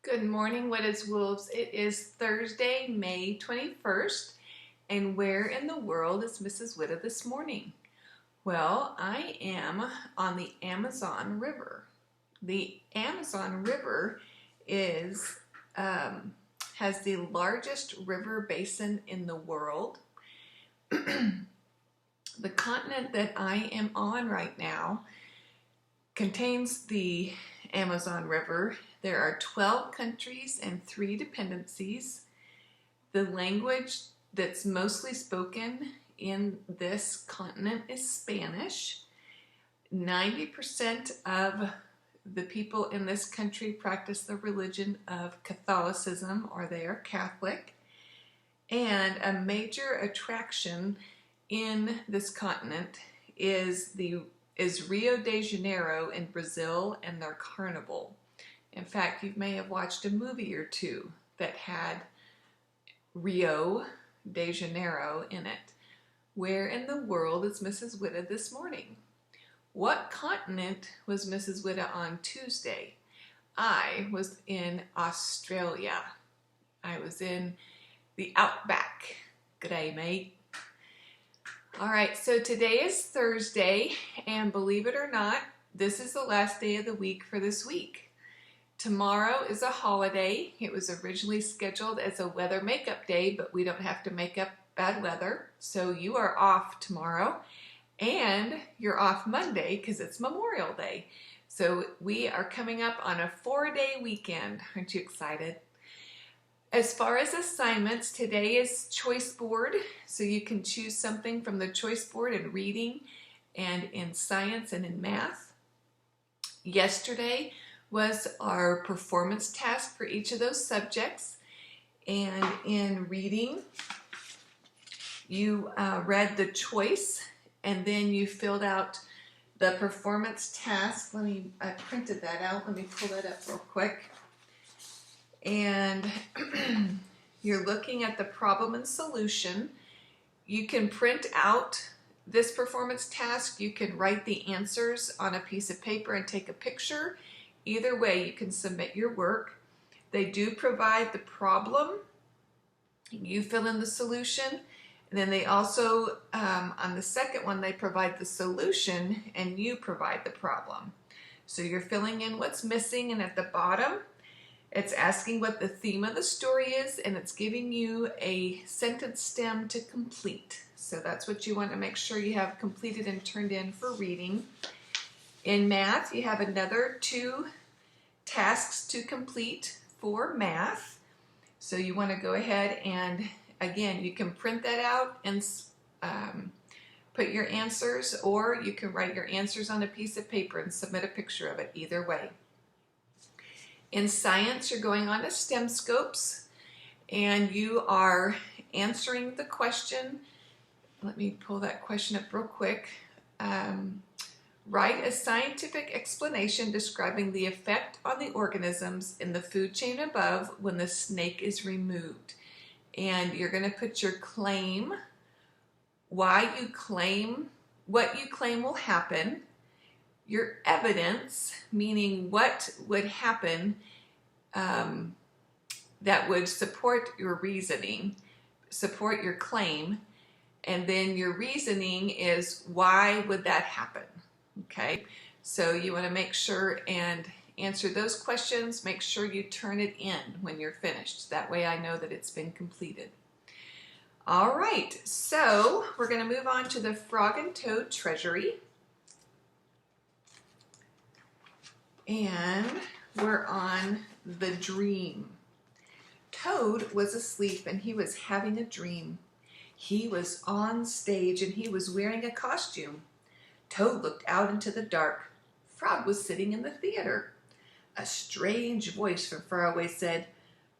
Good morning, Witta's Wolves. It is Thursday, May 21st, and where in the world is Mrs. Witta this morning? Well, I am on the Amazon River. The Amazon River is has the largest river basin in the world. The continent that I am on right now contains the Amazon River. There are 12 countries and 3 dependencies. The language that's mostly spoken in this continent is Spanish. 90% of the people in this country practice the religion of Catholicism, or they are Catholic. And a major attraction in this continent is Rio de Janeiro in Brazil and their carnival. In fact, you may have watched a movie or two that had Rio de Janeiro in it. Where in the world is Mrs. Witta this morning? What continent was Mrs. Witta on Tuesday? I was in Australia. I was in the outback. G'day, mate. All right, so today is Thursday, and believe it or not, this is the last day of the week for this week. Tomorrow is a holiday. It was originally scheduled as a weather makeup day, but we don't have to make up bad weather, so you are off tomorrow, and you're off Monday because it's Memorial Day. So we are coming up on a 4-day weekend. Aren't you excited? As far as assignments, today is choice board, so you can choose something from the choice board in reading and in science and in math. Yesterday was our performance task for each of those subjects, and in reading you read the choice and then you filled out the performance task. I printed that out. Let me pull that up real quick. And you're looking at the problem and solution. You can print out this performance task. You can write the answers on a piece of paper and take a picture. Either way, you can submit your work. They do provide the problem. You fill in the solution. And then they also, on the second one, they provide the solution and you provide the problem. So you're filling in what's missing, and at the bottom, it's asking what the theme of the story is, and it's giving you a sentence stem to complete. So that's what you want to make sure you have completed and turned in for reading. In math, you have another 2 tasks to complete for math. So you want to go ahead and, again, you can print that out and put your answers, or you can write your answers on a piece of paper and submit a picture of it, either way. In science, you're going on to STEM scopes, and you are answering the question. Let me pull that question up real quick. Write a scientific explanation describing the effect on the organisms in the food chain above when the snake is removed. And you're going to put your claim, why you claim, what you claim will happen, your evidence, meaning what would happen that would support your reasoning, support your claim, and then your reasoning is why would that happen, okay? So you want to make sure and answer those questions. Make sure you turn it in when you're finished. That way I know that it's been completed. All right, so we're going to move on to the Frog and Toad Treasury. And we're on the dream. Toad was asleep and he was having a dream. He was on stage and he was wearing a costume. Toad looked out into the dark. Frog was sitting in the theater. A strange voice from far away said,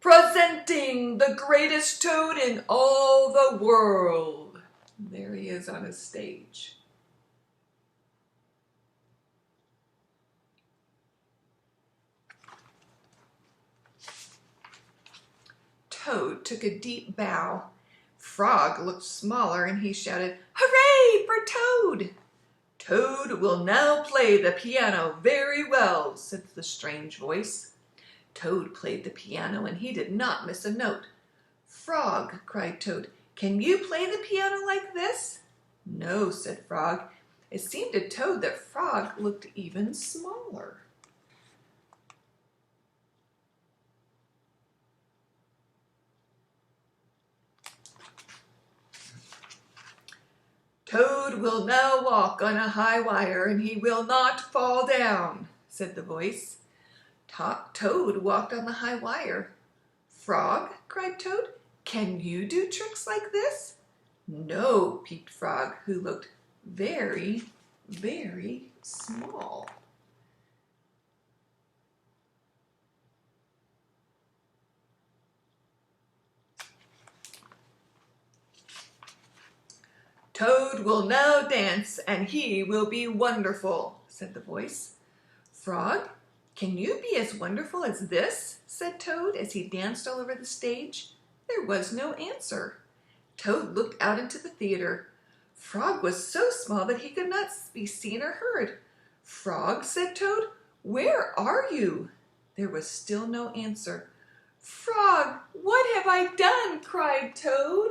"Presenting the greatest toad in all the world." There he is on a stage. Toad took a deep bow. Frog looked smaller and he shouted, "Hooray for Toad!" "Toad will now play the piano very well," said the strange voice. Toad played the piano and he did not miss a note. Frog, cried Toad, can you play the piano like this? No, said Frog. It seemed to Toad that Frog looked even smaller. Toad will now walk on a high wire and he will not fall down, said the voice. Toad walked on the high wire. Frog, cried Toad, can you do tricks like this? No, peeped Frog, who looked very, very small. Toad will now dance and he will be wonderful, said the voice. Frog, can you be as wonderful as this? Said Toad as he danced all over the stage. There was no answer. Toad looked out into the theater. Frog was so small that he could not be seen or heard. Frog, said Toad, where are you? There was still no answer. Frog, what have I done? Cried Toad.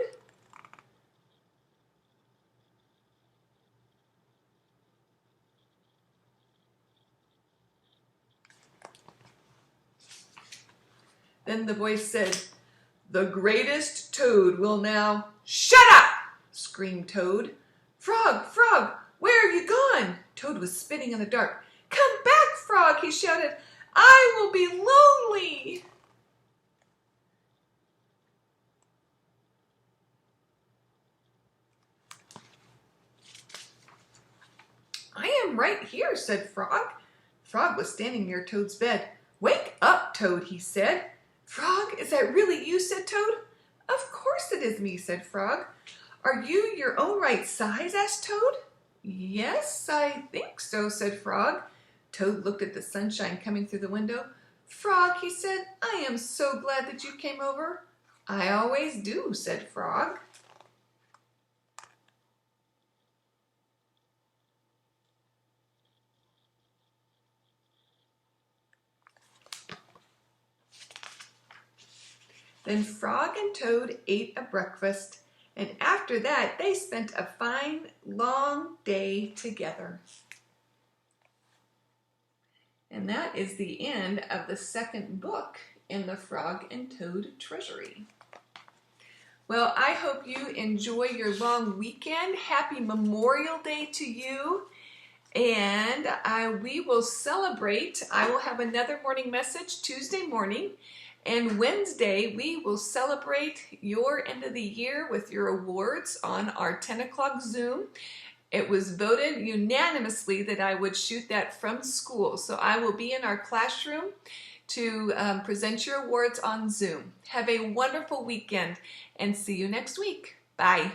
Then the voice said, the greatest Toad will now... Shut up! Screamed Toad. Frog, Frog, where have you gone? Toad was spinning in the dark. Come back, Frog, he shouted. I will be lonely. I am right here, said Frog. Frog was standing near Toad's bed. Wake up, Toad, he said. Frog, is that really you? Said Toad. Of course it is me, said Frog. Are you your own right size? Asked Toad. Yes, I think so, said Frog. Toad looked at the sunshine coming through the window. Frog, he said, I am so glad that you came over. I always do, said Frog. Then Frog and Toad ate a breakfast, and after that they spent a fine, long day together. And that is the end of the second book in the Frog and Toad Treasury. Well, I hope you enjoy your long weekend. Happy Memorial Day to you. And we will celebrate. I will have another morning message Tuesday morning. And Wednesday, we will celebrate your end of the year with your awards on our 10 o'clock Zoom. It was voted unanimously that I would shoot that from school. So I will be in our classroom to present your awards on Zoom. Have a wonderful weekend and see you next week. Bye.